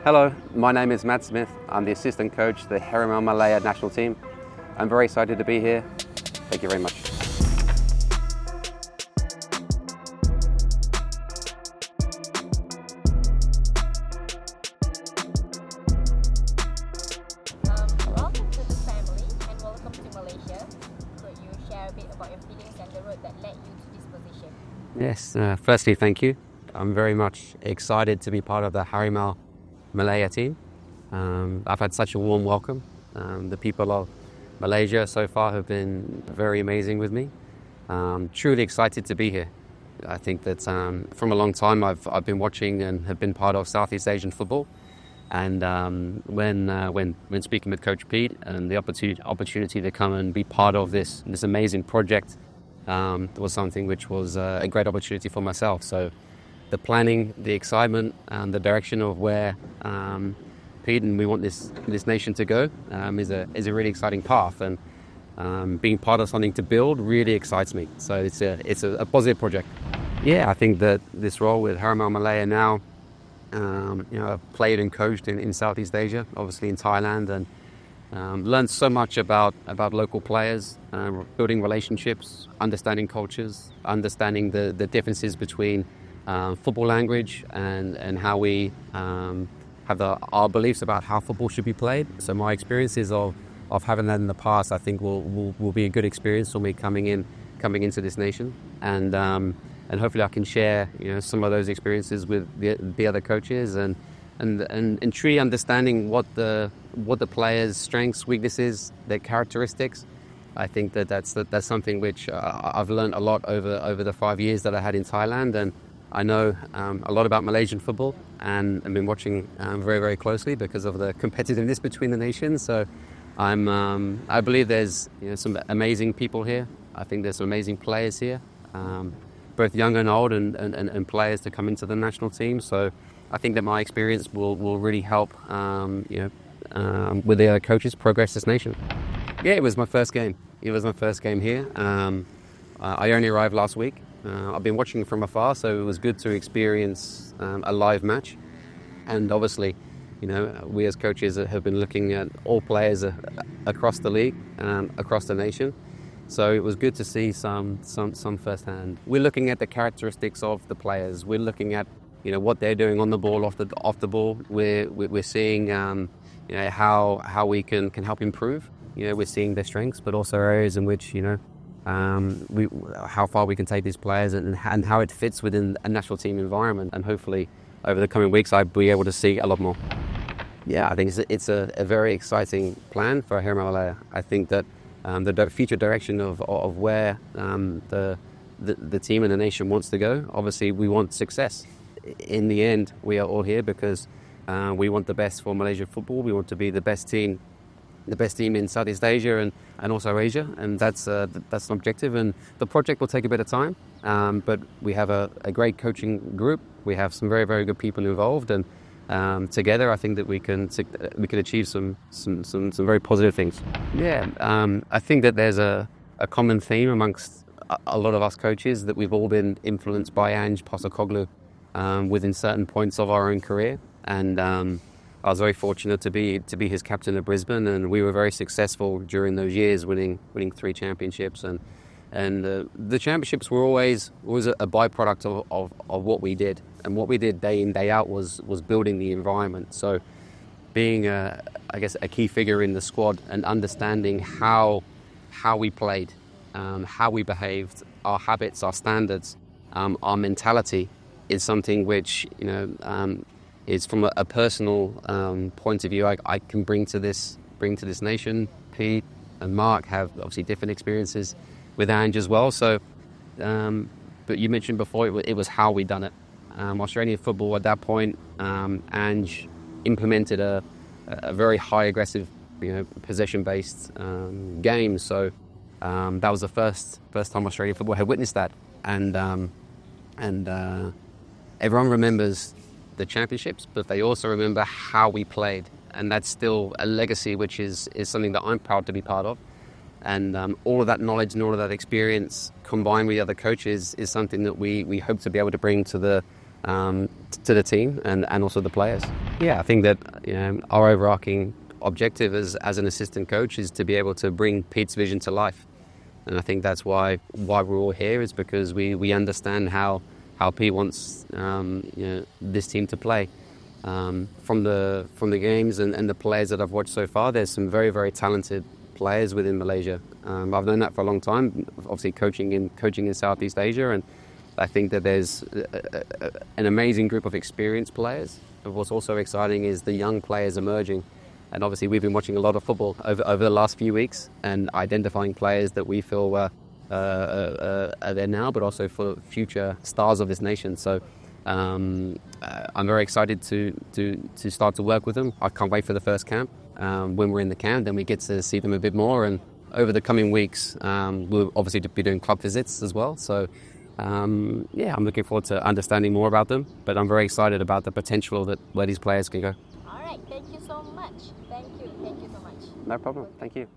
Hello, my name is Matt Smith. I'm the assistant coach to the Harimau Malaya national team. I'm very excited to be here. Thank you very much. Welcome to the family and welcome to Malaysia. Could you share a bit about your feelings and the road that led you to this position? Yes, firstly, thank you. I'm very much excited to be part of the Harimau Malaya team. I've had such a warm welcome. The people of Malaysia so far have been very amazing with me. Truly excited to be here. I think that from a long time I've been watching and have been part of Southeast Asian football. And when speaking with Coach Pete and the opportunity to come and be part of this amazing project was something which was a great opportunity for myself. So the planning, the excitement, and the direction of where Pete and we want this nation to go is a really exciting path. And being part of something to build really excites me. So it's a positive project. Yeah, I think that this role with Harimau Malaya now, I've played and coached in Southeast Asia, obviously in Thailand, and learned so much about local players, building relationships, understanding cultures, understanding the differences between football language and how we have our beliefs about how football should be played. So my experiences of having that in the past, I think will be a good experience for me coming into this nation, and hopefully I can share some of those experiences with the other coaches and truly understanding what the players' strengths, weaknesses, their characteristics. I think that's something which I've learned a lot over the 5 years that I had in Thailand, and I know a lot about Malaysian football and I've been watching very, very closely because of the competitiveness between the nations. So I believe there's some amazing people here. I think there's some amazing players here, both young and old, and players to come into the national team. So I think that my experience will really help with the other coaches progress this nation. Yeah, it was my first game. It was my first game here. I only arrived last week. I've been watching from afar, so it was good to experience a live match. And obviously, we as coaches have been looking at all players across the league, across the nation. So it was good to see some firsthand. We're looking at the characteristics of the players. We're looking at what they're doing on the ball, off the ball. We're seeing how we can help improve. We're seeing their strengths, but also areas in which how far we can take these players and how it fits within a national team environment. And hopefully over the coming weeks I'll be able to see a lot more. Yeah, I think it's a very exciting plan for Harimau Malaya. I think that the future direction of where the team and the nation wants to go, obviously we want success. In the end, we are all here because we want the best for Malaysian football. We want to be the best team in Southeast Asia and also Asia, and that's an objective. And the project will take a bit of time, but we have a great coaching group. We have some very, very good people involved, and together I think that we can achieve some very positive things. Yeah, I think that there's a common theme amongst a lot of us coaches that we've all been influenced by Ange Postecoglou within certain points of our own career, and I was very fortunate to be his captain at Brisbane, and we were very successful during those years, winning 3 championships, and the championships were always a byproduct of what we did, and what we did day in, day out was building the environment. So being a key figure in the squad and understanding how we played, how we behaved, our habits, our standards, our mentality is something which is from a personal point of view I can bring to this nation. Pete and Mark have obviously different experiences with Ange as well. So, but you mentioned before it was how we done it. Australian football at that point, Ange implemented a very high aggressive, possession-based game. So that was the first time Australian football had witnessed that, and everyone remembers the championships, but they also remember how we played, and that's still a legacy which is something that I'm proud to be part of. And all of that knowledge and all of that experience combined with the other coaches is something that we hope to be able to bring to the to the team and also the players. Yeah, I think that our overarching objective as an assistant coach is to be able to bring Pete's vision to life. And I think that's why we're all here, is because we understand how Pete wants this team to play. From the games and the players that I've watched so far, there's some very, very talented players within Malaysia. I've known that for a long time, obviously coaching in Southeast Asia, and I think that there's an amazing group of experienced players. But what's also exciting is the young players emerging. And obviously we've been watching a lot of football over the last few weeks and identifying players that we feel are there now, but also for future stars of this nation. So I'm very excited to start to work with them. I can't wait for the first camp. When we're in the camp, then we get to see them a bit more. And over the coming weeks, we'll obviously be doing club visits as well. So I'm looking forward to understanding more about them. But I'm very excited about the potential that where these players can go. All right, thank you so much. Thank you so much. No problem. Thank you.